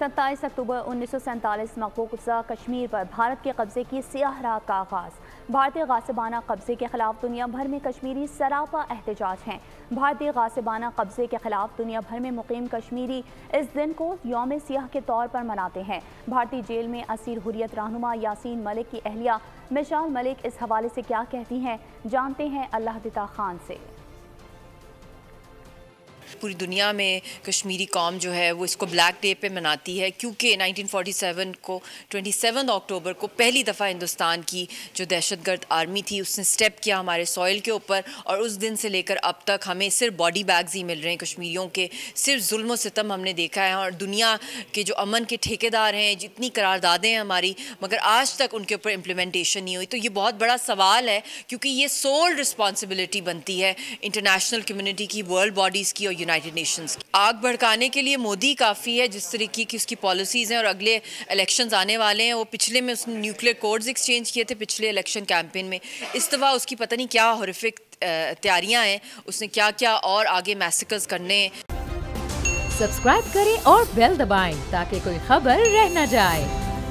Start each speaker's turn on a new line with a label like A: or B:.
A: 27 अक्टूबर 1947 मकबूजा कश्मीर पर भारत के कब्जे की सियाह रात का आगाज़। भारतीय गासिबाना कब्जे के खिलाफ दुनिया भर में कश्मीरी सरापा एहतजाज हैं। भारतीय गासिबाना कब्जे के खिलाफ दुनिया भर में मुकीम कश्मीरी इस दिन को यौम सियाह के तौर पर मनाते हैं। भारतीय जेल में असीर हुर्रियत रहनुमा यासीन मलिक की अहलिया मिसाल मलिक इस हवाले से क्या कहती हैं, जानते हैं अल्लाह दिता खान से।
B: पूरी दुनिया में कश्मीरी कौम जो है वो इसको ब्लैक डे पे मनाती है, क्योंकि 1947 को 27 अक्टूबर को पहली दफ़ा हिंदुस्तान की जो दहशतगर्द आर्मी थी उसने स्टेप किया हमारे सॉइल के ऊपर, और उस दिन से लेकर अब तक हमें सिर्फ बॉडी बैग्स ही मिल रहे हैं कश्मीरियों के, सिर्फ जुल्म सितम हमने देखा है। और दुनिया के जो अमन के ठेकेदार हैं, जितनी करारदादें हैं हमारी, मगर आज तक उनके ऊपर इम्प्लीमेंटेशन नहीं हुई। तो ये बहुत बड़ा सवाल है, क्योंकि ये सोल रिस्पॉन्सिबिलिटी बनती है इंटरनेशनल कम्युनिटी की, वर्ल्ड बॉडीज़ की और यूनाइटेड नेशंस की। आग भड़काने के लिए मोदी काफ़ी है, जिस तरीके की उसकी पॉलिसीज़ हैं, और अगले इलेक्शंस आने वाले हैं। वो पिछले में उसने न्यूक्लियर कोड्स एक्सचेंज किए थे पिछले इलेक्शन कैंपेन में। इस दफ़ा उसकी पता नहीं क्या हॉरिफिक तैयारियां हैं, उसने क्या क्या और आगे मैसेकर्स करने हैं।
C: सब्सक्राइब करें और बेल दबाएं ताकि कोई खबर रह न जाए।